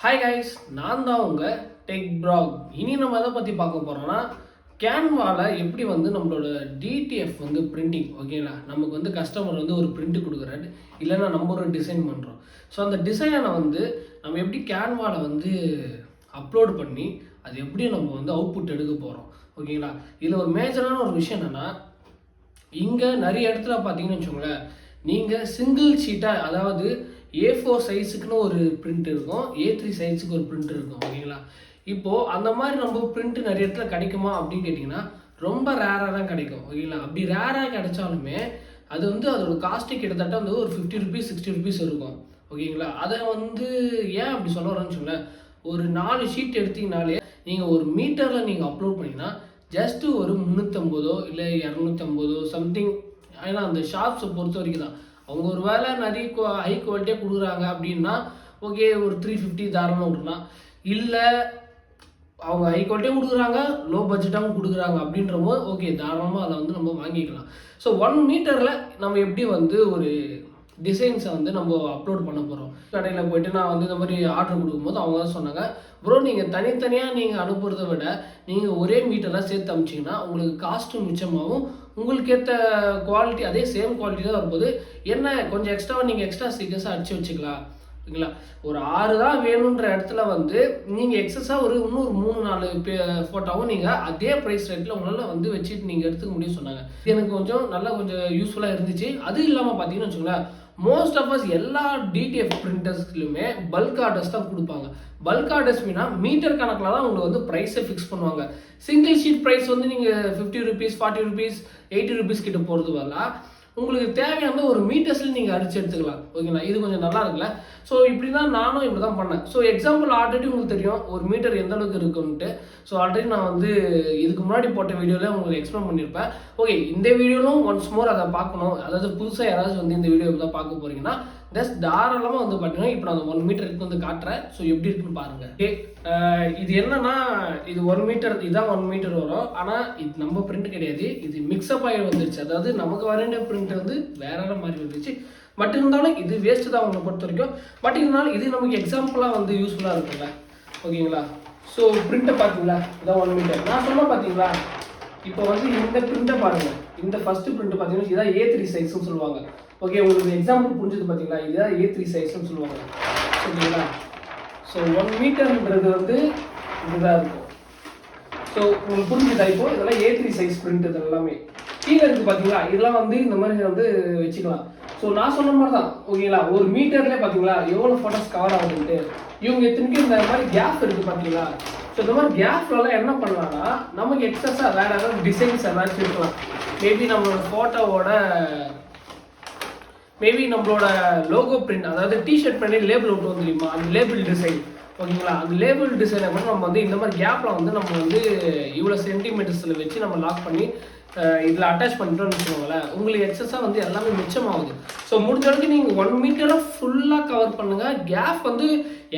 Hi guys, நான் தான் உங்கள் டெக் ப்ராக். இனி நம்ம எதை பற்றி பார்க்க போகிறோம்னா, கேன்வாவில் எப்படி நம்மளோட டிடிஎஃப் பிரிண்டிங், ஓகேங்களா? நமக்கு கஸ்டமர் ஒரு பிரிண்ட் கொடுக்குறாரு, இல்லைன்னா நம்ம ஒரு டிசைன் பண்ணுறோம். ஸோ அந்த டிசைனை நம்ம எப்படி கேன்வாவில் அப்லோட் பண்ணி அது எப்படி நம்ம அவுட்புட் எடுக்க போகிறோம், ஓகேங்களா? இதில் ஒரு மேஜரான ஒரு விஷயம் என்னென்னா, இங்கே நிறைய இடத்துல பார்த்தீங்கன்னு வச்சுக்கோங்களேன், நீங்கள் சிங்கிள் ஷீட்டாக, அதாவது A4 சைஸுக்குன்னு ஒரு பிரிண்ட் இருக்கும், A3 சைஸுக்கு ஒரு பிரிண்ட் இருக்கும், ஓகேங்களா? இப்போது அந்த மாதிரி நம்ம பிரிண்ட் நிறைய இடத்துல கிடைக்குமா அப்படின்னு கேட்டிங்கன்னா, ரொம்ப ரேராக தான் கிடைக்கும், ஓகேங்களா? அப்படி ரேராக கிடைச்சாலுமே அது அதோட காஸ்ட்டு கிட்டத்தட்ட ஒரு 50 ருபீஸ் 60 ருபீஸ் இருக்கும், ஓகேங்களா? அதை ஏன் அப்படி சொல்ல வரேன்னு வச்சுக்கோங்களேன், ஒரு 4 ஷீட் எடுத்தீங்கனாலே நீங்கள் ஒரு மீட்டரில் நீங்கள் அப்லோட் பண்ணிங்கன்னா ஜஸ்ட்டு ஒரு 350 இல்லை 250 சம்திங். ஏன்னா அந்த ஷாப்ஸை பொறுத்த வரைக்கும் தான், அவங்க ஒரு வேலை நிறைய ஹை குவாலிட்டியாக கொடுக்குறாங்க அப்படின்னா ஓகே, ஒரு 350 தாராளமாக விட்டுலாம். இல்லை அவங்க ஹை குவாலிட்டியாக கொடுக்குறாங்க, லோ பட்ஜெட்டாகவும் கொடுக்குறாங்க அப்படின்றபோது ஓகே, தாராளமாக அதை நம்ம வாங்கிக்கலாம். ஸோ 1 மீட்டரில் நம்ம எப்படி ஒரு டிசைன்ஸை நம்ம அப்லோட் பண்ண போகிறோம். கடையில் போய்ட்டு நான் இந்த மாதிரி ஆர்டர் கொடுக்கும்போது அவங்க தான் சொன்னாங்க, ப்ரோ நீங்கள் தனித்தனியாக நீங்கள் அனுப்புறதை விட நீங்கள் ஒரே மீட்டராக சேர்த்து அனுப்பிச்சிங்கன்னா உங்களுக்கு காஸ்ட்டும் மிச்சமாகவும், உங்களுக்கு ஏற்ற குவாலிட்டி அதே சேம் குவாலிட்டி தான் வரும்போது, என்ன கொஞ்சம் எக்ஸ்ட்ராவாக நீங்கள் எக்ஸ்ட்ரா ஸ்டிக்கர்ஸாக அடித்து வச்சுக்கலாம், ஓகேங்களா? ஒரு 6 தான் வேணுன்ற இடத்துல நீங்கள் எக்ஸஸாக ஒரு இன்னொரு 3-4 ஃபோட்டோவும் நீங்கள் அதே ப்ரைஸ் ரேட்டில் உங்களால் வச்சுட்டு நீங்கள் எடுத்துக்க முடியும்னு சொன்னாங்க. எனக்கு கொஞ்சம் யூஸ்ஃபுல்லாக இருந்துச்சு. அது இல்லாமல் பார்த்தீங்கன்னு வச்சுக்கோங்களேன், மோஸ்ட் ஆஃப் அஸ் எல்லா டிடிஎஃப் பிரிண்டர்ஸ்லையுமே பல்க் ஆர்டர்ஸ் தான் கொடுப்பாங்க. பல்க் ஆர்டர்ஸ் மீனா மீட்டர் கணக்கில் தான் உங்களுக்கு ப்ரைஸை ஃபிக்ஸ் பண்ணுவாங்க. சிங்கிள் ஷீட் ப்ரைஸ் நீங்கள் 50 ருபீஸ் 40 ருபீஸ் 80 ருபீஸ் கிட்ட போகிறது வரலாம். உங்களுக்கு தேவையான ஒரு மீட்டர்ஸில் நீங்கள் அடிச்சு எடுத்துக்கலாம், ஓகேங்களா? இது கொஞ்சம் நல்லா இருக்குல்ல. ஸோ இப்படி தான் நானும் இப்படி தான் பண்ணேன். ஸோ எக்ஸாம்பிள் ஆல்ரெடி உங்களுக்கு தெரியும் ஒரு மீட்டர் எந்த அளவுக்கு இருக்குன்ட்டு. ஸோ ஆல்ரெடி நான் இதுக்கு முன்னாடி போட்ட வீடியோவில் உங்களுக்கு எக்ஸ்பிளைன் பண்ணியிருப்பேன். ஓகே, இந்த வீடியோலும் ஒன்ஸ் மோர் அதை பார்க்கணும், அதாவது புதுசாக யாராவது இந்த வீடியோ தான் பார்க்க போகிறீங்கன்னா ஜஸ்ட் தாராளமாக பார்த்தீங்கன்னா இப்போ நான் 1 மீட்டருக்கு காட்டுறேன். ஸோ எப்படி இருக்குன்னு பாருங்கள். ஓகே, இது என்னன்னா, இது 1 மீட்டர், இதுதான் 1 மீட்டர் வரும். ஆனால் இது நம்ம பிரிண்ட் கிடையாது, இது மிக்ஸ்அப் ஆகி வந்துருச்சு. அதாவது நமக்கு வர பிரிண்ட் வேற மாதிரி வந்துருச்சு. பட் இருந்தாலும் இது வேஸ்ட்டு தான் உங்களை பொறுத்த வரைக்கும். பட் இருந்தாலும் இது நமக்கு எக்ஸாம்பிளாக யூஸ்ஃபுல்லாக இருக்கும்ல, ஓகேங்களா? ஸோ பிரிண்ட்டை பார்த்தீங்களா, இதான் 1 மீட்டர் நான் சொன்ன பார்த்தீங்களா. இப்போ இந்த பிரிண்ட்டை பாருங்கள். இந்த ஃபஸ்ட்டு பிரிண்ட் பார்த்தீங்கன்னா இதான் A3 சைஸ்ன்னு சொல்லுவாங்க. ஓகே, உங்களுக்கு எக்ஸாம்பிள் புரிஞ்சது பார்த்தீங்களா, இதுதான் A3 சைஸ்ன்னு சொல்லுவாங்க, ஓகேங்களா? ஸோ 1 மீட்டர்ன்றது இதுதான் இருக்கும். ஸோ உங்களுக்கு புரிஞ்சுதா? இப்போ இதெல்லாம் A3 சைஸ் பிரிண்ட். இது எல்லாமே கீழே இருக்குது பார்த்தீங்களா, இதெல்லாம் இந்த மாதிரி வச்சுக்கலாம். ஸோ நான் சொன்ன மாதிரி தான், ஓகேங்களா? ஒரு மீட்டர்லேயே பார்த்தீங்களா எவ்வளோ ஃபோட்டோஸ் கவர் ஆகுதுன்ட்டு. இவங்க எத்தனைக்கும் இந்த மாதிரி கேப் இருக்குது பார்த்தீங்களா. ஸோ இந்த மாதிரி கேப்லலாம் என்ன பண்ணலாம்னா, நமக்கு எக்ஸஸாக வேறு ஏதாவது டிசைன்ஸ் ஏதாச்சும் இருக்கலாம். மேபி நம்மளோட லோகோ பிரிண்ட், அதாவது டிஷர்ட் பிரிண்ட் லேபிள் விட்டு தெரியுமா, அந்த லேபிள் டிசைன், ஓகேங்களா? அந்த லேபிள் டிசைனை கூட நம்ம இந்த மாதிரி கேப்பில் நம்ம இவ்வளோ சென்டிமீட்டர்ஸில் வச்சு நம்ம லாக் பண்ணி இதில் அட்டாச் பண்ணிட்டோம்னு வச்சுக்கோங்களேன், உங்களுக்கு எக்ஸஸாக எல்லாமே மிச்சமாகுது. ஸோ முடிஞ்ச அளவுக்கு நீங்கள் 1 மீட்டரை ஃபுல்லாக கவர் பண்ணுங்கள். கேப்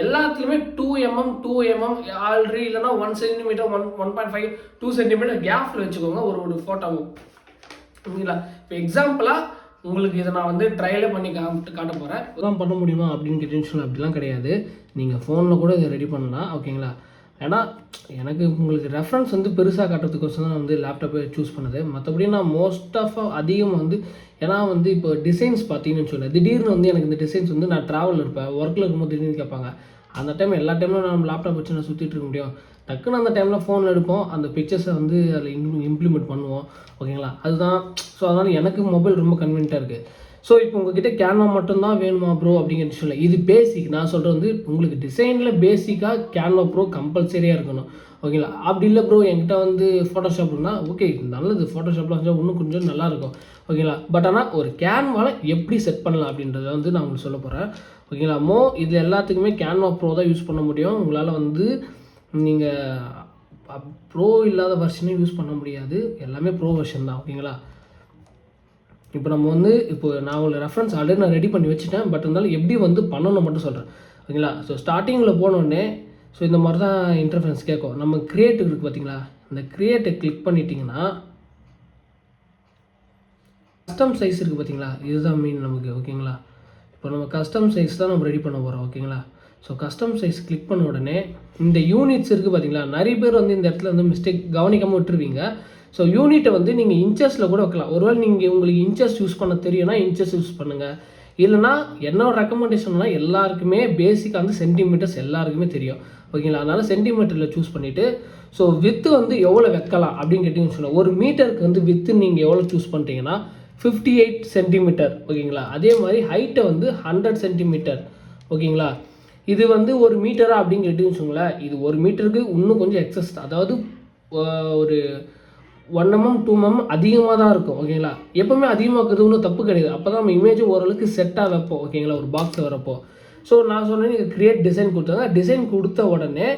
எல்லாத்துலேயுமே 2 mm ஆல்ரெடி, இல்லைனா 1 சென்டிமீட்டர் 1.5 2 சென்டிமீட்டர் கேப்பில் வச்சுக்கோங்க ஒரு ஃபோட்டோவும், ஓகேங்களா? இப்போ எக்ஸாம்பிளாக உங்களுக்கு இதை நான் ட்ரையலே பண்ணி காட்ட போகிறேன். இதெல்லாம் பண்ண முடியுமா அப்படின்னு கேட்டீங்கன்னா அப்படிலாம் கிடையாது. நீங்கள் ஃபோனில் கூட இதை ரெடி பண்ணலாம், ஓகேங்களா? ஏன்னா எனக்கு உங்களுக்கு ரெஃபரன்ஸ் பெருசாக காட்டுறதுக்கோசம் தான் லேப்டாப்பை சூஸ் பண்ணது. மற்றபடி நான் மோஸ்ட் ஆஃப் அதிகம் ஏன்னா இப்போ டிசைன்ஸ் பார்த்தீங்கன்னு வச்சுக்கோங்க, திடீர்னு எனக்கு இந்த டிசைன்ஸ் நான் ட்ராவலில் இருப்பேன், ஒர்க்கில் இருக்கும்போது திடீர்னு கேட்பாங்க. அந்த டைம் எல்லா டைமும் நம்ம லேப்டாப் வச்சு நான் சுற்றிட்டு இருக்க முடியும். டக்குன்னு அந்த டைமில் ஃபோன் எடுப்போம், அந்த பிக்சர்ஸை அதில் இம்ப்ளிமெண்ட் பண்ணுவோம், ஓகேங்களா? அதுதான். ஸோ அதனால் எனக்கு மொபைல் ரொம்ப கன்வீனியண்ட்டாக இருக்குது. ஸோ இப்போ உங்ககிட்ட கேன்வா மட்டும்தான் வேணுமா ப்ரோ அப்படிங்கிற விஷயம் இல்லை, இது பேசிக். நான் சொல்கிறது உங்களுக்கு டிசைனில் பேசிக்காக கேன்வா ப்ரோ கம்பல்சரியாக இருக்கணும், ஓகேங்களா? அப்படி இல்லை ப்ரோ என்கிட்ட ஃபோட்டோஷாப்னா ஓகே, நல்லது, ஃபோட்டோஷாப்பில் இன்னும் கொஞ்சம் நல்லாயிருக்கும், ஓகேங்களா? பட் ஆனால் ஒரு கேன்வாவில் எப்படி செட் பண்ணலாம் அப்படின்றத நான் உங்களுக்கு சொல்ல போகிறேன், ஓகேங்களா? இது எல்லாத்துக்குமே கேன்வா ப்ரோ தான் யூஸ் பண்ண முடியும். உங்களால் நீங்கள் ப்ரோ இல்லாத வெர்ஷனையும் யூஸ் பண்ண முடியாது, எல்லாமே ப்ரோ வெர்ஷன் தான், ஓகேங்களா? இப்போ நம்ம இப்போ நான் உங்களுக்கு ரெஃபரன்ஸ் ஆல்ரெடி நான் ரெடி பண்ணி வச்சுட்டேன். பட் இருந்தாலும் எப்படி பண்ணணும் மட்டும் சொல்கிறேன், ஓகேங்களா? ஸோ ஸ்டார்டிங்கில் போனோடனே ஸோ இந்த மாதிரி தான் இன்டர்ஃபரன்ஸ் கேட்கும். நம்ம கிரியேட் இருக்குது பார்த்தீங்களா, இந்த கிரியேட்டை கிளிக் பண்ணிட்டீங்கன்னா கஸ்டம் சைஸ் இருக்குது பார்த்தீங்களா, இதுதான் மீன் நமக்கு, ஓகேங்களா? இப்போ நம்ம கஸ்டம் சைஸ் தான் நம்ம ரெடி பண்ண போகிறோம், ஓகேங்களா? ஸோ கஸ்டம் சைஸ் கிளிக் பண்ண உடனே இந்த யூனிட்ஸ் இருக்குது பார்த்தீங்களா, நிறைய பேர் வந்து இந்த இடத்துல வந்து மிஸ்டேக் கவனிக்காமல் விட்டுருவீங்க. ஸோ யூனிட்டை வந்து நீங்கள் இன்ச்சஸில் கூட வைக்கலாம். ஒருவேளை நீங்கள் உங்களுக்கு இன்ச்சஸ் யூஸ் பண்ண தெரியும்னா இன்ச்சஸ் யூஸ் பண்ணுங்கள். இல்லைனா என்னோட ரெக்கமெண்டேஷன்னா எல்லாருக்குமே பேசிக்காக வந்து சென்டிமீட்டர்ஸ் எல்லாருக்குமே தெரியும், ஓகேங்களா. அதனால் சென்டிமீட்டரில் சூஸ் பண்ணிவிட்டு ஸோ வித்து வந்து எவ்வளோ வைக்கலாம் அப்படின்னு கேட்டிங்கன்னு சொன்னால், ஒரு மீட்டருக்கு வந்து வித்து நீங்கள் எவ்வளோ சூஸ் பண்ணிட்டீங்கன்னா 58 சென்டிமீட்டர், ஓகேங்களா. அதே மாதிரி ஹைட்டை வந்து 100 சென்டிமீட்டர், ஓகேங்களா. இது வந்து ஒரு மீட்டரா அப்படின்னு கேட்டிங்கன்னு வச்சுக்கோங்களேன், இது ஒரு மீட்டருக்கு இன்னும் கொஞ்சம் எக்ஸஸ், அதாவது ஒரு 1 mm 2 mm அதிகமாக தான் இருக்கும், ஓகேங்களா. எப்போவுமே அதிகமாக்குறது ஒன்றும் தப்பு கிடையாது. அப்போ தான் நம்ம இமேஜ் ஓரளவுக்கு செட்டாக வைப்போம், ஓகேங்களா, ஒரு பாக்ஸில் வரப்போ. ஸோ நான் சொன்னேன் நீங்கள் க்ரியேட் டிசைன் கொடுத்தாங்க. டிசைன் கொடுத்த உடனே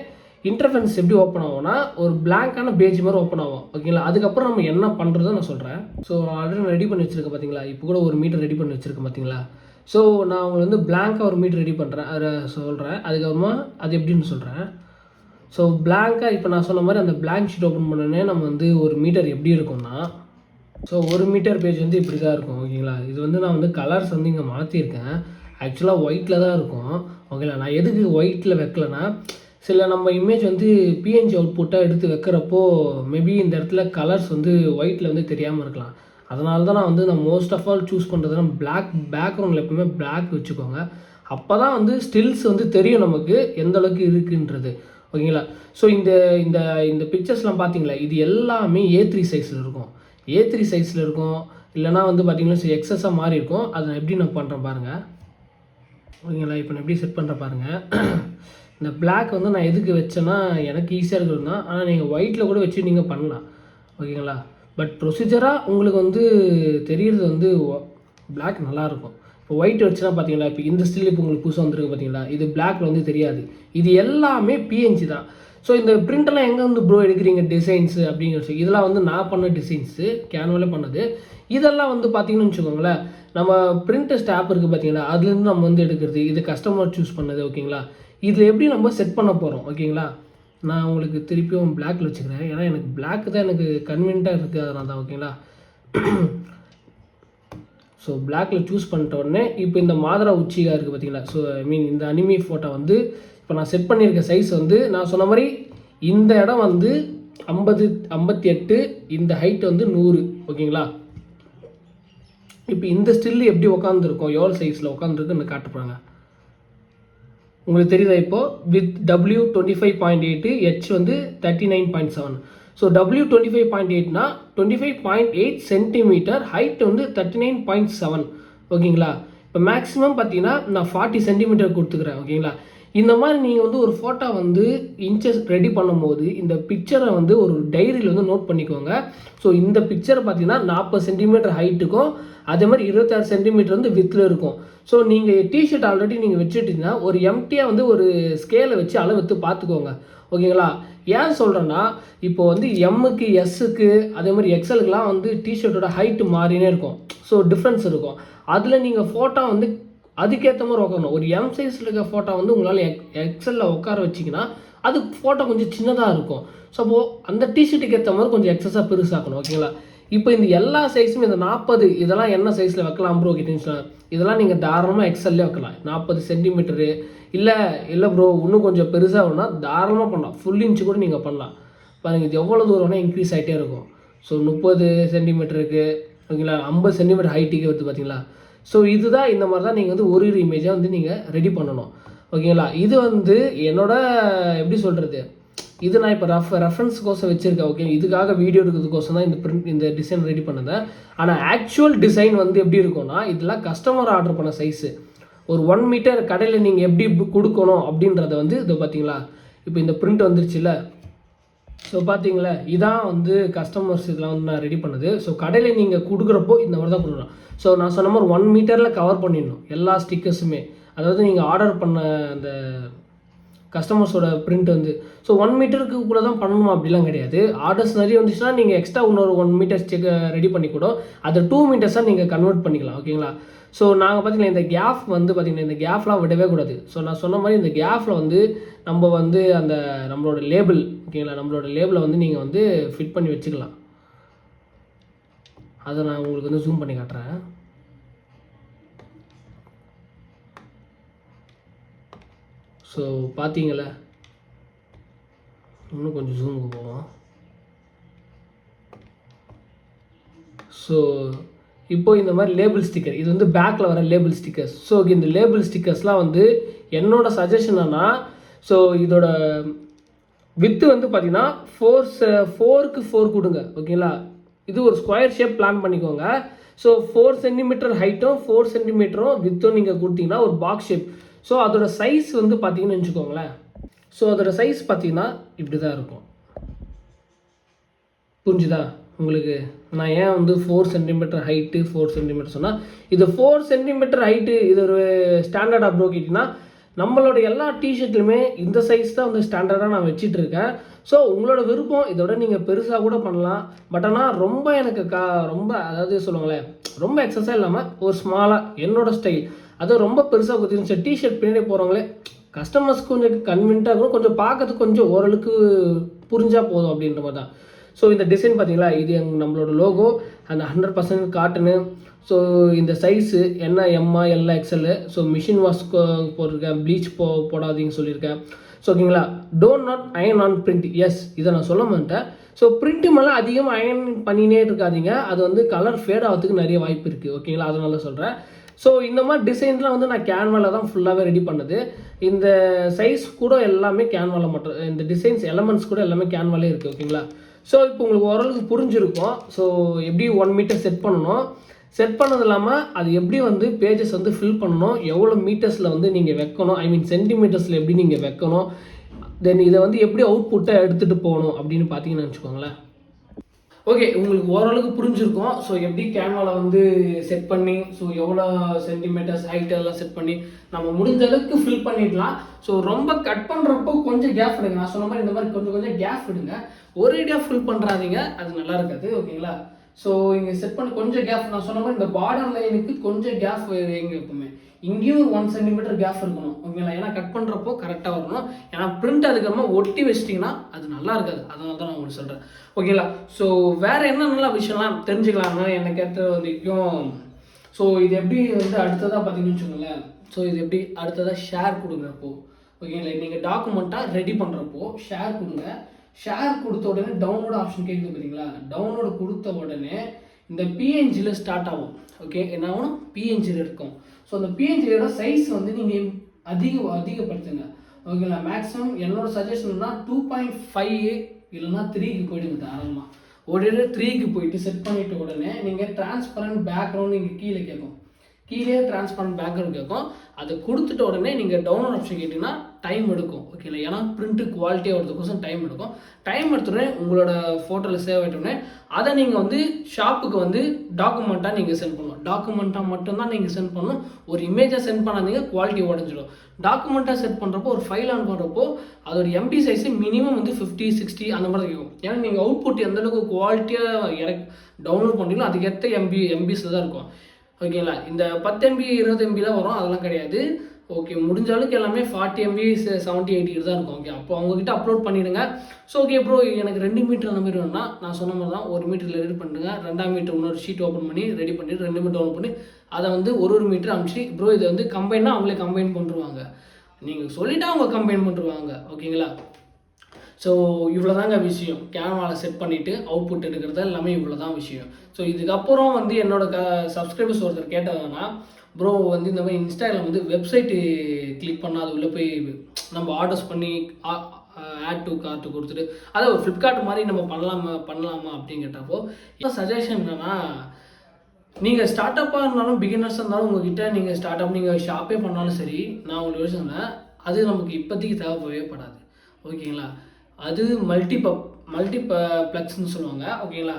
இன்டர்ஃபரன்ஸ் எப்படி ஓப்பன் ஆகும்னா ஒரு பிளாங்கான பேஜ் மாதிரி ஓப்பன் ஆகும், ஓகேங்களா. அதுக்கப்புறம் நம்ம என்ன பண்ணுறதோ நான் சொல்கிறேன். ஸோ ஆல்ரெடி ரெடி பண்ணி வச்சுருக்கேன் பார்த்தீங்களா, இப்போ கூட ஒரு மீட்டர் ரெடி பண்ணி வச்சுருக்கேன் பார்த்தீங்களா. ஸோ நான் உங்களுக்கு வந்து பிளாங்காக ஒரு மீட்டர் ரெடி பண்ணுறேன், அதை சொல்கிறேன். அதுக்கப்புறமா அது எப்படின்னு சொல்கிறேன். ஸோ பிளாங்காக இப்போ நான் சொன்ன மாதிரி அந்த பிளாங்க் ஷீட் ஓப்பன் பண்ணோடனே நம்ம வந்து ஒரு மீட்டர் எப்படி இருக்கும்னா, ஸோ ஒரு மீட்டர் பேஜ் வந்து இப்படி தான் இருக்கும், ஓகேங்களா. இது வந்து நான் வந்து கலர்ஸ் வந்து இங்கே மாற்றிருக்கேன். ஆக்சுவலாக ஒயிட்டில் தான் இருக்கும், ஓகேங்களா. நான் எதுக்கு ஒயிட்டில் வைக்கலன்னா, சில நம்ம இமேஜ் வந்து பிஎன்ஜி அவுட்புட்டாக எடுத்து வைக்கிறப்போ மேபி இந்த இடத்துல கலர்ஸ் வந்து ஒயிட்டில் வந்து தெரியாமல் இருக்கலாம். அதனால தான் நான் மோஸ்ட் ஆஃப் ஆல் சூஸ் பண்ணுறதுனா பிளாக் பேக்ரவுண்டில் எப்பவுமே பிளாக் வச்சுக்கோங்க. அப்போ தான் வந்து ஸ்டில்ஸ் வந்து தெரியும் நமக்கு எந்த அளவுக்கு இருக்குன்றது, ஓகேங்களா. ஸோ இந்த இந்த இந்த பிக்சர்ஸ்லாம் பார்த்தீங்களா, இது எல்லாமே A3 சைஸில் இருக்கும். A3 சைஸில் இருக்கும், இல்லைனா வந்து பார்த்தீங்கன்னா எக்ஸஸாக மாறி இருக்கும். அதை நான் எப்படி நான் பண்ணுறேன் பாருங்கள், ஓகேங்களா. இப்போ நான் எப்படி செட் பண்ணுறேன் பாருங்கள். இந்த பிளாக் வந்து நான் எதுக்கு வச்சேன்னா எனக்கு ஈஸியாக இருக்கிறது தான். ஆனால் நீங்கள் ஒயிட்டில் கூட வச்சு நீங்கள் பண்ணலாம், ஓகேங்களா. பட் ப்ரொசீஜராக உங்களுக்கு வந்து தெரிகிறது வந்து பிளாக் நல்லாயிருக்கும். இப்போ ஒயிட் வச்சுனா பார்த்தீங்களா, இப்போ இந்த ஸ்டில் இப்போ உங்களுக்கு புதுசாக வந்துருக்கு பார்த்தீங்களா, இது பிளாக்ல வந்து தெரியாது. இது எல்லாமே பிஎன்ஜி தான். ஸோ இந்த பிரிண்டெல்லாம் எங்கே வந்து ப்ரோ எடுக்கிறீங்க டிசைன்ஸு அப்படிங்கிற விஷயம், இதெல்லாம் வந்து நான் பண்ண டிசைன்ஸு, கேன்வாலே பண்ணது. இதெல்லாம் வந்து பார்த்தீங்கன்னு வச்சுக்கோங்களேன், நம்ம பிரிண்டஸ்ட் ஆப் இருக்குது பார்த்தீங்களா, அதுலேருந்து நம்ம வந்து எடுக்கிறது, இது கஸ்டமர் சூஸ் பண்ணது, ஓகேங்களா. இதில் எப்படி நம்ம செட் பண்ண போகிறோம், ஓகேங்களா. நான் உங்களுக்கு திருப்பியும் பிளாக்ல வச்சுக்கிறேன், ஏன்னா எனக்கு பிளாக் தான் எனக்கு கன்வீனியண்ட்டாக இருக்குது, அதனால தான், ஓகேங்களா. ஸோ பிளாக்ல சூஸ் பண்ணிட்ட உடனே இப்போ இந்த மாதரா உச்சிகா இருக்குது பார்த்தீங்களா. ஸோ ஐ மீன் இந்த அனிமி ஃபோட்டோ வந்து இப்போ நான் செட் பண்ணியிருக்க சைஸ் வந்து நான் சொன்ன மாதிரி இந்த இடம் வந்து 58, இந்த ஹைட் வந்து 100, ஓகேங்களா. இப்போ இந்த ஸ்டில் எப்படி உட்காந்துருக்கோம், எவ்வளோ சைஸில் உட்காந்துருக்குன்னு காட்டுப்பாங்க. உங்களுக்கு தெரியுதா இப்போது வித் W25.8, H வந்து 39.7. ஸோ W25.8னா 25.8 சென்டிமீட்டர், ஹைட் வந்து 39.7, ஓகேங்களா. இப்போ மேக்ஸிமம் பார்த்தீங்கன்னா நான் 40 சென்டிமீட்டர் கொடுத்துக்கிறேன், ஓகேங்களா. இந்த மாதிரி நீங்கள் வந்து ஒரு ஃபோட்டோ வந்து இன்ச்சஸ் ரெடி பண்ணும்போது இந்த பிக்சரை வந்து ஒரு டைரியில் வந்து நோட் பண்ணிக்கோங்க. ஸோ இந்த பிக்சரை பார்த்தீங்கன்னா 40 சென்டிமீட்டர் ஹைட்டுக்கும் அதே மாதிரி 26 சென்டிமீட்டர் வந்து வித்தில் இருக்கும். ஸோ நீங்கள் டிஷர்ட் ஆல்ரெடி நீங்கள் வச்சுட்டிங்கன்னா ஒரு எம்டியாக வந்து ஒரு ஸ்கேலை வச்சு அளவெடுத்து பார்த்துக்கோங்க, ஓகேங்களா. ஏன் சொல்கிறேன்னா இப்போ வந்து எம்முக்கு எஸ்ஸுக்கு அதே மாதிரி எக்ஸலுக்குலாம் வந்து டிஷர்ட்டோட ஹைட்டு மாறினே இருக்கும். ஸோ டிஃப்ரென்ஸ் இருக்கும். அதில் நீங்கள் ஃபோட்டோ வந்து அதுக்கேற்ற மாதிரி உட்காரணும். ஒரு எம் சைஸில் இருக்க ஃபோட்டோ வந்து உங்களால் எக்ஸலில் உட்கார வச்சிங்கன்னா அது ஃபோட்டோ கொஞ்சம் சின்னதாக இருக்கும். ஸோ அப்போது அந்த டிஷர்ட்டுக்கு ஏற்ற மாதிரி கொஞ்சம் எக்ஸஸாக பெருசாக்கணும், ஓகேங்களா. இப்போ இந்த எல்லா சைஸுமே இந்த 40 இதெல்லாம் என்ன சைஸில் வைக்கலாம் ப்ரோ கேட்டிங்கன்னா, இதெல்லாம் நீங்கள் தாராளமாக எக்ஸல்லே வைக்கலாம். 40 சென்டிமீட்டரு இல்லை ப்ரோ இன்னும் கொஞ்சம் பெருசாக வேணும்னா தாராளமாக பண்ணலாம். ஃபுல் இன்ச்சு கூட நீங்கள் பண்ணலாம். பாருங்கள் இது எவ்வளோ தூரம்னா இன்க்ரீஸ் ஆகிட்டே இருக்கும். ஸோ 30 சென்டிமீட்டருக்கு, ஓகேங்களா, 50 சென்டிமீட்டர் ஹைட்டுக்கு வருது பார்த்தீங்களா. ஸோ இதுதான் இந்த மாதிரி தான் நீங்கள் வந்து ஒரு இமேஜாக வந்து நீங்கள் ரெடி பண்ணணும், ஓகேங்களா. இது வந்து என்னோட எப்படி சொல்கிறது, இது நான் இப்போ ரெஃபரன்ஸ்க்கோசம் வச்சுருக்கேன், ஓகே. இதுக்காக வீடியோ எடுக்கிறதுக்கோசம் தான் இந்த டிசைன் ரெடி பண்ணதேன். ஆனால் ஆக்சுவல் டிசைன் வந்து எப்படி இருக்கும்னா இதெல்லாம் கஸ்டமர் ஆர்டர் பண்ண சைஸு. ஒரு 1 மீட்டர் கடையில் நீங்கள் எப்படி கொடுக்கணும் அப்படின்றத வந்து இதை பார்த்தீங்களா, இப்போ இந்த பிரிண்ட் வந்துருச்சுல்ல. ஸோ பார்த்தீங்களா இதான் வந்து கஸ்டமர்ஸ் இதெல்லாம் வந்து நான் ரெடி பண்ணது. ஸோ கடையில் நீங்கள் கொடுக்குறப்போ இந்த மாதிரி தான் கொடுக்கணும். ஸோ நான் சொன்ன மாதிரி 1 மீட்டரில் கவர் பண்ணிடணும் எல்லா ஸ்டிக்கர்ஸுமே. அதாவது நீங்கள் ஆர்டர் பண்ண அந்த கஸ்டமர்ஸோட பிரிண்ட் வந்து ஸோ 1 மீட்டருக்கு கூட தான் பண்ணணும் அப்படிலாம் கிடையாது. ஆர்டர்ஸ் நிறைய வந்துச்சுன்னா நீங்கள் எக்ஸ்ட்ரா இன்னொரு 1 மீட்டர் ஸ்டிக் ரெடி பண்ணி கூட அதை 2 மீட்டர்ஸாக நீங்கள் கன்வெர்ட் பண்ணிக்கலாம், ஓகேங்களா. ஸோ நாங்கள் பார்த்தீங்கன்னா இந்த கேப் வந்து பார்த்திங்கன்னா இந்த கேப்லாம் விடவே கூடாது. ஸோ நான் சொன்ன மாதிரி இந்த கேப்பில் வந்து நம்ம வந்து அந்த நம்மளோட லேபிள், ஓகேங்களா, நம்மளோட லேபிளை வந்து நீங்கள் வந்து ஃபிட் பண்ணி வச்சுக்கலாம். அதை நான் உங்களுக்கு வந்து ஜூம் பண்ணி காட்டுறேன். ஸோ பார்த்தீங்களா, இன்னும் கொஞ்சம் ஜூமுக்கு போவோம். ஸோ இப்போ இந்த மாதிரி லேபிள் ஸ்டிக்கர், இது வந்து பேக்கில் வர லேபிள் ஸ்டிக்கர்ஸ். ஸோ இந்த லேபிள் ஸ்டிக்கர்ஸ்லாம் வந்து என்னோட சஜஷன் என்னன்னா, ஸோ இதோட வித்து வந்து பார்த்தீங்கன்னா 4க்கு 4 கொடுங்க. ஓகேங்களா, இது ஒரு ஸ்கொயர் ஷேப் பிளான் பண்ணிக்கோங்க. ஸோ 4 சென்டிமீட்டர் ஹைட்டும் 4 சென்டிமீட்டரும் வித்தும் நீங்கள் கொடுத்தீங்கன்னா ஒரு பாக்ஸ் ஷேப். ஸோ அதோட சைஸ் வந்து பார்த்தீங்கன்னு வச்சுக்கோங்களேன். ஸோ அதோட சைஸ் பார்த்தீங்கன்னா இப்படி தான் இருக்கும். புரிஞ்சுதா உங்களுக்கு? நான் ஏன் வந்து 4 சென்டிமீட்டர் ஹைட்டு 4 சென்டிமீட்டர் சொன்னால், இது 4 சென்டிமீட்டர் ஹைட்டு, இது ஒரு ஸ்டாண்டர்டாக ப்ரோ கேட்டிங்கன்னா, நம்மளோட எல்லா டிஷர்ட்லையுமே இந்த சைஸ் தான் வந்து ஸ்டாண்டர்டாக நான் வச்சிட்டு இருக்கேன். ஸோ உங்களோட விருப்பம், இதோட நீங்கள் பெருசாக கூட பண்ணலாம். பட் ஆனால் ரொம்ப எனக்கு ரொம்ப அதாவது சொல்லுவாங்களேன், ரொம்ப எக்ஸஸாக இல்லாமல் ஒரு ஸ்மாலாக என்னோட ஸ்டைல், அதுவும் ரொம்ப பெருசாக கொடுத்துருந்துச்சு. டிஷர்ட் பின்னாடி போகிறவங்களே கஸ்டமர்ஸ்க்கு கொஞ்சம் கன்வீனியண்ட்டாக இருக்கும், கொஞ்சம் பார்க்கறதுக்கு கொஞ்சம் ஓரளவுக்கு புரிஞ்சால் போதும் அப்படின்ற மாதிரி தான். ஸோ இந்த டிசைன் பார்த்தீங்களா, இது நம்மளோட லோகோ, அந்த 100% காட்டனு. ஸோ இந்த சைஸு என்ன எம்ஆ எல்ஆ எக்ஸ்எல்லு. ஸோ மிஷின் வாஷ் போட்டிருக்கேன், ப்ளீச் போடாதீங்கன்னு சொல்லியிருக்கேன். ஸோ ஓகேங்களா, don't not iron on print. Yes, இதை நான் சொல்ல மாட்டேன். ஸோ பிரிண்ட்டு மேலே அதிகமாக அயன் பண்ணினே இருக்காதீங்க, அது வந்து கலர் ஃபேட் ஆகிறதுக்கு நிறைய வாய்ப்பு இருக்குது. ஓகேங்களா, அதனால சொல்கிறேன். ஸோ இந்த மாதிரி டிசைன்ஸ்லாம் வந்து நான் கேன்வாவில் தான் ஃபுல்லாகவே ரெடி பண்ணது. இந்த சைஸ் கூட எல்லாமே கேன்வாவில் மட்டும், இந்த டிசைன்ஸ் எலமெண்ட்ஸ் கூட எல்லாமே கேன்வாலே இருக்குது. ஓகேங்களா, ஸோ இப்போ உங்களுக்கு ஓரளவுக்கு புரிஞ்சிருக்கும். ஸோ எப்படி 1 மீட்டர் செட் பண்ணணும், செட் பண்ணது இல்லாமல் அது எப்படி வந்து பேஜஸ் வந்து ஃபில் பண்ணணும், எவ்வளோ மீட்டர்ஸில் வந்து நீங்கள் வைக்கணும், ஐ மீன் சென்டிமீட்டர்ஸில் எப்படி நீங்கள் வைக்கணும், தென் இதை வந்து எப்படி அவுட்புட்டை எடுத்துகிட்டு போகணும் அப்படின்னு பார்த்தீங்கன்னு வச்சுக்கோங்களேன். ஓகே, உங்களுக்கு ஓரளவுக்கு புரிஞ்சிருக்கும். ஸோ எப்படி கேன்வாவில் வந்து செட் பண்ணி, ஸோ எவ்வளோ சென்டிமீட்டர்ஸ் ஹைட் எல்லாம் செட் பண்ணி நம்ம முடிஞ்ச அளவுக்கு ஃபில் பண்ணிடலாம். ஸோ ரொம்ப கட் பண்ணுறப்போ கொஞ்சம் கேப் விடுங்க. நான் சொன்ன மாதிரி இந்த மாதிரி கொஞ்சம் கொஞ்சம் கேப் விடுங்க, ஒரேடியாக ஃபில் பண்ணுறாதீங்க, அது நல்லா இருக்காது. ஓகேங்களா, ஸோ இங்கே செட் பண்ணி கொஞ்சம் கேப், நான் சொன்ன மாதிரி இந்த பார்டர் லைனுக்கு கொஞ்சம் கேப் வைங்க. எப்பவுமே இங்கேயும் 1 சென்டிமீட்டர் கேப் இருக்கணும். ஓகேங்களா, ஏன்னா கட் பண்ணுறப்போ கரெக்டாக வரணும். ஏன்னா பிரிண்ட் அதுக்கப்புறமா ஒட்டி வச்சிட்டிங்கன்னா அது நல்லா இருக்காது. அதனால தான் நான் உங்களுக்கு சொல்கிறேன். ஓகேங்களா, ஸோ வேறு என்ன நல்ல விஷயம்லாம் தெரிஞ்சுக்கலாம்னா என்ன கேட்ட வரைக்கும். ஸோ இது எப்படி வந்து அடுத்ததாக பார்த்தீங்கன்னு வச்சுக்கோங்களேன். ஸோ இது எப்படி அடுத்ததாக ஷேர் கொடுக்குறப்போ, ஓகேங்களா, நீங்கள் டாக்குமெண்ட்டாக ரெடி பண்ணுறப்போ ஷேர் கொடுங்க. ஷேர் கொடுத்த உடனே டவுன்லோட் ஆப்ஷன் கேட்குது பார்த்தீங்களா, டவுன்லோடு கொடுத்த உடனே இந்த பிஎன்ஜியில் ஸ்டார்ட் ஆகும். ஓகே, என்ன ஆகணும், பிஎன்ஜியில் இருக்கும். ஸோ அந்த பிஎன்ஜியோட சைஸ் வந்து நீங்கள் அதிகப்படுத்துங்க. ஓகேங்களா, மேக்ஸிமம் என்னோட சஜஷன்னா 2.5 இல்லைன்னா 3க்கு போயிடுங்க. தாராளமாக ஒரு 3க்கு போயிட்டு செட் பண்ணிவிட்டு உடனே நீங்கள் டிரான்ஸ்பரண்ட் பேக்ரவுண்ட் நீங்கள் கீழே கேட்கும், கீழே டிரான்ஸ்பரண்ட் பேக்ரவுண்ட் கேட்கும். அதை கொடுத்துட்ட உடனே நீங்கள் டவுன்லோட் ஆப்ஷன் கேட்டிங்கன்னா டைம் எடுக்கும். ஓகேங்களா, ஏன்னா பிரிண்ட்டு குவாலிட்டியாக வரதுக்கோசம் டைம் எடுக்கும். டைம் எடுத்துடனே உங்களோட ஃபோட்டோவில் சேவ் ஆகிட்டோடனே அதை நீங்கள் வந்து ஷாப்புக்கு வந்து டாக்குமெண்ட்டாக நீங்கள் சென்ட் பண்ணணும். டாக்குமெண்ட்டாக மட்டும்தான் நீங்கள் சென்ட் பண்ணணும். ஒரு இமேஜை சென்ட் பண்ணாதீங்க, குவாலிட்டி உடஞ்சிடும். டாக்குமெண்ட்டாக செட் பண்ணுறப்போ ஒரு ஃபைல் ஆன் பண்ணுறப்போ அதோட எம்பி சைஸு மினிமம் வந்து 50, 60 அந்த மாதிரி இருக்கும். ஏன்னா நீங்கள் அவுட்புட் எந்தளவுக்கு குவாலிட்டியாக டவுன்லோட் பண்ணுறீங்களோ அதுக்கேற்ற எம்பிஸில் தான் இருக்கும். ஓகேங்களா, இந்த 10 MB 20 MB தான் வரும், அதெல்லாம் கிடையாது. ஓகே, முடிஞ்ச அளவுக்கு எல்லாமே 40 MB 70, 80 தான் இருக்கும். ஓகே, அப்போ அவங்ககிட்ட அப்லோட் பண்ணிடுங்க. ஸோ ஓகே ப்ரோ, எனக்கு 2 மீட்டர் அந்த மாதிரி வேணும்னா நான் சொன்ன மாதிரி தான் 1 மீட்டரில் ரெடி பண்ணுங்க. 2ஆம் மீட்டர் இன்னொரு ஷீட் ஓப்பன் பண்ணி ரெடி பண்ணிட்டு 2 மீட்டர் ஓப்பன் பண்ணி அதை வந்து ஒரு மீட்டர் அனுப்பிச்சு ப்ரோ இதை வந்து கம்பைன்னா அவங்களே கம்பைன் பண்ணுருவாங்க. நீங்கள் சொல்லிவிட்டு அவங்க கம்பைன் பண்ணுருவாங்க. ஓகேங்களா, ஸோ இவ்வளோ தாங்க விஷயம். கேன்வாவில் செட் பண்ணிவிட்டு அவுட்புட் எடுக்கிறது எல்லாமே இவ்வளோ தான் விஷயம். ஸோ இதுக்கப்புறம் வந்து என்னோட சப்ஸ்கிரைபர்ஸ் ஒருத்தர் கேட்டதுன்னா, ப்ரோ வந்து இந்த மாதிரி இன்ஸ்டாகிராம் வந்து வெப்சைட்டு கிளிக் பண்ணால் அது உள்ளே போய் நம்ம ஆர்டர்ஸ் பண்ணி ஆட் டு கார்ட்டு கொடுத்துட்டு அதை ஒரு ஃப்ளிப்கார்ட் மாதிரி நம்ம பண்ணலாமா அப்படின்னு கேட்டப்போ சஜஷன் என்னன்னா, நீங்கள் ஸ்டார்ட் அப்பாக இருந்தாலும் பிகினர்ஸாக இருந்தாலும் உங்ககிட்ட நீங்கள் ஸ்டார்ட் அப் நீங்கள் ஷாப்பே பண்ணாலும் சரி, நான் உங்களுக்கு யோசிச்சேன் அது நமக்கு இப்போதைக்கு தேவைப்படவே படாது. ஓகேங்களா, அது மல்டிப்ளெக்ஸ்ன்னு சொல்லுவாங்க. ஓகேங்களா,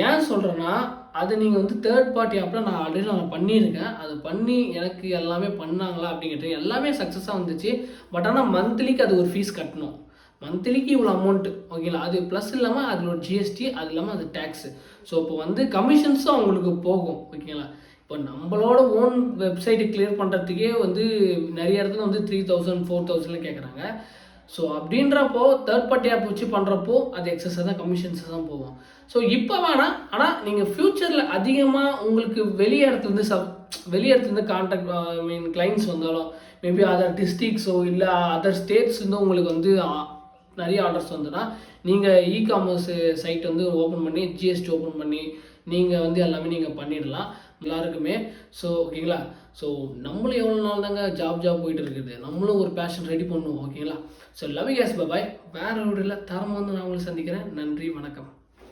ஏன் சொல்கிறேன்னா அது நீங்கள் வந்து தேர்ட் பார்ட்டி ஆப்பில் நான் ஆல்ரெடி நான் பண்ணியிருக்கேன். அது பண்ணி எனக்கு எல்லாமே பண்ணாங்களா அப்படிங்கிறது எல்லாமே சக்ஸஸாக வந்துச்சு. பட் ஆனால் மந்த்லிக்கு அது ஒரு ஃபீஸ் கட்டணும். மந்த்லிக்கு இவ்வளோ அமௌண்ட்டு. ஓகேங்களா, அது ப்ளஸ் இல்லாமல் அதில் ஒரு ஜிஎஸ்டி, அது இல்லாமல் அது டேக்ஸு. ஸோ இப்போ வந்து கமிஷன்ஸும் அவங்களுக்கு போகும். ஓகேங்களா, இப்போ நம்மளோட ஓன் வெப்சைட்டை கிளியர் பண்ணுறதுக்கே வந்து நிறைய இடத்துல வந்து 3000 4000 கேட்குறாங்க. ஸோ அப்படின்றப்போ தேர்ட் பார்ட்டி ஆப் வச்சு பண்ணுறப்போ அது எக்ஸஸாக தான் கமிஷன்ஸாக தான் போகும். ஸோ இப்போ வேணாம், ஆனால் நீங்கள் ஃப்யூச்சரில் அதிகமாக உங்களுக்கு வெளியே இடத்துலேருந்து கான்டாக்ட் ஐ மீன் கிளைண்ட்ஸ் வந்தாலும் மேபி அதர் டிஸ்ட்ரிக்ஸோ இல்லை அதர் ஸ்டேட்ஸ் வந்து உங்களுக்கு வந்து நிறைய ஆர்டர்ஸ் வந்துன்னா நீங்கள் இ-காமர்ஸ் சைட் வந்து ஓப்பன் பண்ணி ஜிஎஸ்டி ஓப்பன் பண்ணி நீங்கள் வந்து எல்லாமே நீங்கள் பண்ணிடலாம் எல்லாருக்குமே. ஸோ ஓகேங்களா, ஸோ நம்மளும் எவ்வளோ நாள் தாங்க ஜாப் போயிட்டு இருக்குது, நம்மளும் ஒரு பேஷன் ரெடி பண்ணுவோம். ஓகேங்களா, ஸோ லவ் யூ கேஸ், பாய். வேற ஒரு இல்லை தரமாக வந்து நான் உங்களை சந்திக்கிறேன். நன்றி, வணக்கம்.